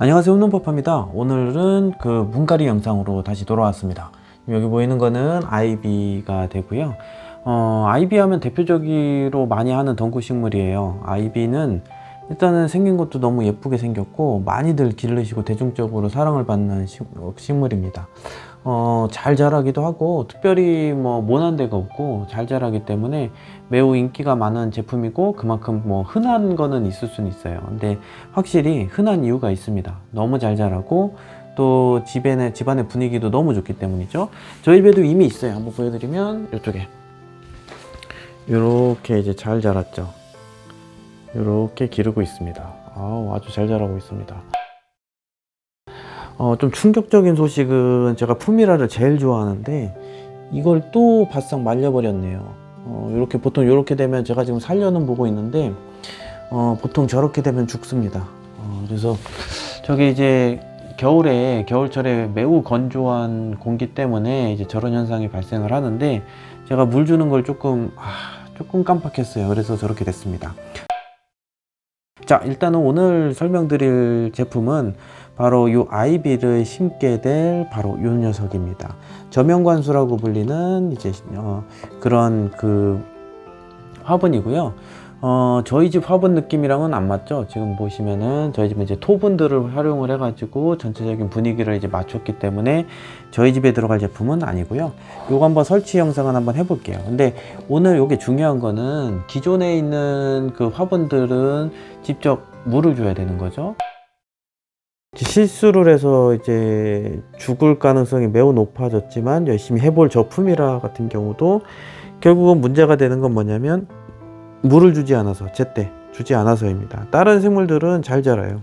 안녕하세요, 홈런퍼파입니다. 오늘은 그 문가리 영상으로 다시 돌아왔습니다. 여기 보이는 거는 아이비가 되고요. 아이비 하면 대표적으로 많이 하는 덩굴 식물이에요. 아이비는 일단은 생긴 것도 너무 예쁘게 생겼고 많이들 기르시고 대중적으로 사랑을 받는 식물입니다. 잘 자라기도 하고 특별히 뭐 모난 데가 없고 잘 자라기 때문에 매우 인기가 많은 제품이고 그만큼 뭐 흔한 거는 있을 수는 있어요. 근데 확실히 흔한 이유가 있습니다. 너무 잘 자라고 또 집안의 분위기도 너무 좋기 때문이죠. 저희 집에도 이미 있어요. 한번 보여드리면 이쪽에 이렇게 이제 잘 자랐죠. 이렇게 기르고 있습니다. 아주 잘 자라고 있습니다. 좀 충격적인 소식은 제가 푸미라를 제일 좋아하는데 이걸 또 바싹 말려버렸네요. 이렇게 보통 이렇게 되면 제가 지금 살려는 보고 있는데 보통 저렇게 되면 죽습니다. 그래서 저게 이제 겨울철에 매우 건조한 공기 때문에 이제 저런 현상이 발생을 하는데 제가 물 주는 걸 조금 깜빡했어요. 그래서 저렇게 됐습니다. 자, 일단은 오늘 설명드릴 제품은 바로 이 아이비를 심게 될 바로 이 녀석입니다. 저면관수라고 불리는 이제 그런 그 화분이고요. 저희 집 화분 느낌이랑은 안 맞죠? 지금 보시면은 저희 집은 이제 토분들을 활용을 해가지고 전체적인 분위기를 이제 맞췄기 때문에 저희 집에 들어갈 제품은 아니고요. 요거 한번 설치 영상을 한번 해볼게요. 근데 오늘 요게 중요한 거는 기존에 있는 그 화분들은 직접 물을 줘야 되는 거죠. 실수를 해서 이제 죽을 가능성이 매우 높아졌지만 열심히 해볼 저 푸미라 같은 경우도 결국은 문제가 되는 건 뭐냐면 물을 주지 않아서, 제때 주지 않아서입니다. 다른 생물들은 잘 자라요.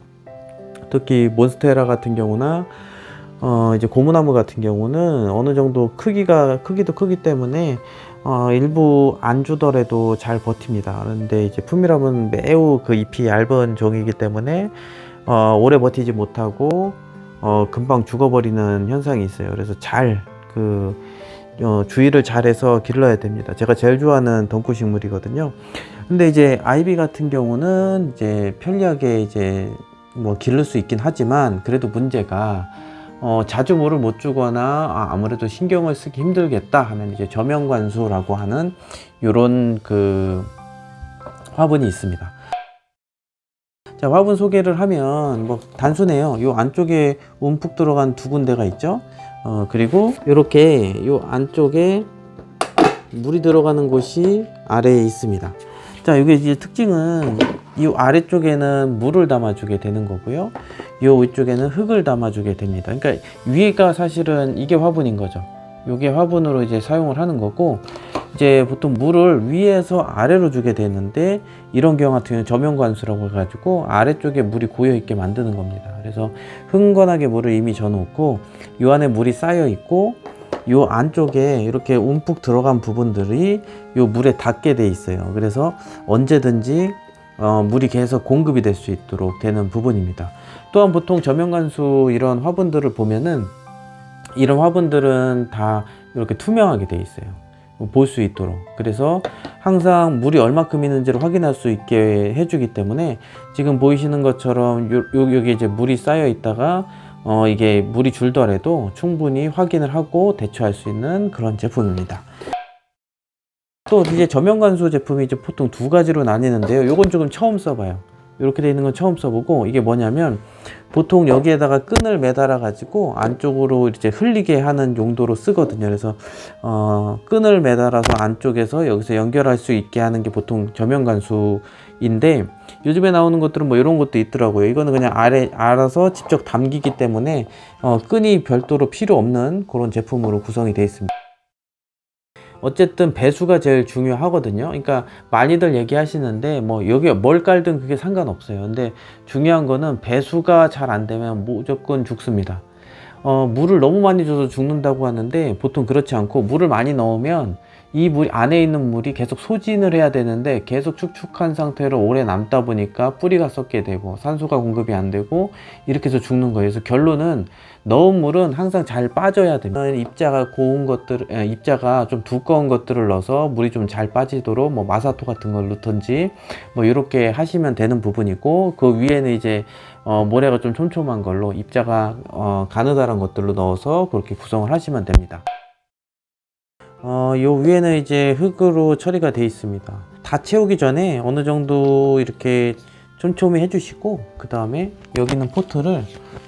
특히 몬스테라 같은 경우나 이제 고무나무 같은 경우는 어느 정도 크기도 크기 때문에 일부 안 주더라도 잘 버팁니다. 그런데 이제 푸미람은 매우 그 잎이 얇은 종이기 때문에 오래 버티지 못하고 금방 죽어버리는 현상이 있어요. 그래서 주의를 잘해서 길러야 됩니다. 제가 제일 좋아하는 덩굴 식물이거든요. 근데 이제 아이비 같은 경우는 이제 편리하게 이제 뭐 기를 수 있긴 하지만 그래도 문제가 자주 물을 못 주거나 아무래도 신경을 쓰기 힘들겠다 하면 이제 저면관수라고 하는 요런 그 화분이 있습니다. 자, 화분 소개를 하면 뭐 단순해요. 요 안쪽에 움푹 들어간 두 군데가 있죠. 그리고 이렇게 요 안쪽에 물이 들어가는 곳이 아래에 있습니다. 자, 이게 이제 특징은 이 아래쪽에는 물을 담아주게 되는 거고요. 이 위쪽에는 흙을 담아주게 됩니다. 그러니까 위가 사실은 이게 화분인 거죠. 이게 화분으로 이제 사용을 하는 거고, 이제 보통 물을 위에서 아래로 주게 되는데 이런 경우 같은 경우는 저면관수라고 해가지고 아래쪽에 물이 고여 있게 만드는 겁니다. 그래서 흥건하게 물을 이미 져놓고 이 안에 물이 쌓여 있고 요 안쪽에 이렇게 움푹 들어간 부분들이 요 물에 닿게 돼 있어요. 그래서 언제든지 물이 계속 공급이 될 수 있도록 되는 부분입니다. 또한 보통 저면관수 이런 화분들을 보면은 이런 화분들은 다 이렇게 투명하게 돼 있어요. 볼 수 있도록. 그래서 항상 물이 얼마큼 있는지를 확인할 수 있게 해주기 때문에 지금 보이시는 것처럼 여기 이제 물이 쌓여 있다가 이게 물이 줄더라도 충분히 확인을 하고 대처할 수 있는 그런 제품입니다. 또 이제 저면관수 제품이 이제 보통 두 가지로 나뉘는데요. 요건 조금 처음 써봐요. 이렇게 되어 있는 건 처음 써보고, 이게 뭐냐면 보통 여기에다가 끈을 매달아 가지고 안쪽으로 이제 흘리게 하는 용도로 쓰거든요. 그래서 끈을 매달아서 안쪽에서 여기서 연결할 수 있게 하는 게 보통 저면관수인데, 요즘에 나오는 것들은 뭐 이런 것도 있더라고요. 이거는 그냥 알아서 직접 담기기 때문에 끈이 별도로 필요 없는 그런 제품으로 구성이 되어 있습니다. 어쨌든 배수가 제일 중요하거든요. 그러니까 많이들 얘기하시는데 뭐 여기 뭘 깔든 그게 상관없어요. 근데 중요한 거는 배수가 잘 안 되면 무조건 죽습니다. 물을 너무 많이 줘서 죽는다고 하는데 보통 그렇지 않고, 물을 많이 넣으면 이 물 안에 있는 물이 계속 소진을 해야 되는데 계속 축축한 상태로 오래 남다 보니까 뿌리가 썩게 되고 산소가 공급이 안 되고 이렇게 해서 죽는 거예요. 그래서 결론은 넣은 물은 항상 잘 빠져야 됩니다. 입자가 고운 것들, 입자가 좀 두꺼운 것들을 넣어서 물이 좀 잘 빠지도록 뭐 마사토 같은 걸 넣든지 뭐 이렇게 하시면 되는 부분이고, 그 위에는 이제 모래가 좀 촘촘한 걸로 입자가 가느다란 것들로 넣어서 그렇게 구성을 하시면 됩니다. 요 위에는 이제 흙으로 처리가 되어 있습니다. 다 채우기 전에 어느 정도 이렇게 촘촘히 해주시고, 그 다음에 여기 있는 포트를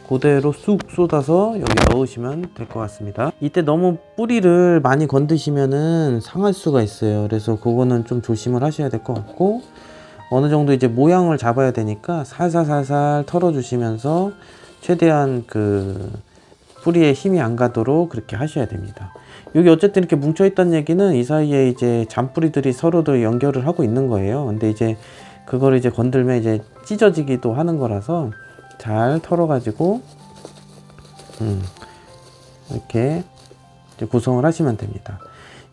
그대로 쑥 쏟아서 여기 넣으시면 될 것 같습니다. 이때 너무 뿌리를 많이 건드시면은 상할 수가 있어요. 그래서 그거는 좀 조심을 하셔야 될 것 같고, 어느 정도 이제 모양을 잡아야 되니까 살살 털어주시면서 최대한 그 뿌리에 힘이 안 가도록 그렇게 하셔야 됩니다. 여기 어쨌든 이렇게 뭉쳐 있다는 얘기는 이 사이에 이제 잔뿌리들이 서로도 연결을 하고 있는 거예요. 근데 이제 그거를 이제 건들면 이제 찢어지기도 하는 거라서 잘 털어 가지고 이렇게 이제 구성을 하시면 됩니다.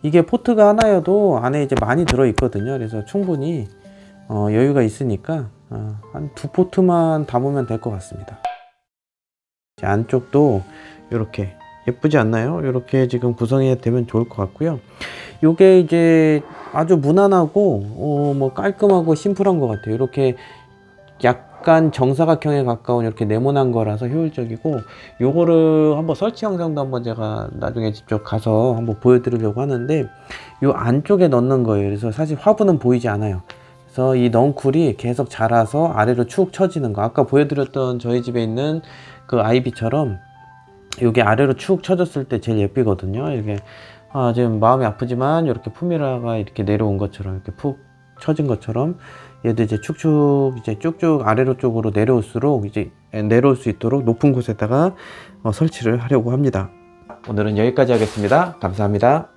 이게 포트가 하나여도 안에 이제 많이 들어 있거든요. 그래서 충분히 여유가 있으니까 한 2포트만 담으면 될 것 같습니다. 안쪽도 이렇게 예쁘지 않나요? 이렇게 지금 구성이 되면 좋을 것 같고요. 요게 이제 아주 무난하고 뭐 깔끔하고 심플한 것 같아요. 이렇게 약간 정사각형에 가까운 이렇게 네모난 거라서 효율적이고, 요거를 한번 설치 영상도 한번 제가 나중에 직접 가서 한번 보여드리려고 하는데, 요 안쪽에 넣는 거예요. 그래서 사실 화분은 보이지 않아요. 그래서 이 넝쿨이 계속 자라서 아래로 축 처지는 거, 아까 보여드렸던 저희 집에 있는 그 아이비처럼 여기 아래로 축 처졌을 때 제일 예쁘거든요. 이렇게 지금 마음이 아프지만 이렇게 품이라가 이렇게 내려온 것처럼, 이렇게 푹 처진 것처럼 얘도 이제 축축 이제 쭉쭉 아래로 쪽으로 내려올수록 이제 내려올 수 있도록 높은 곳에다가 설치를 하려고 합니다. 오늘은 여기까지 하겠습니다. 감사합니다.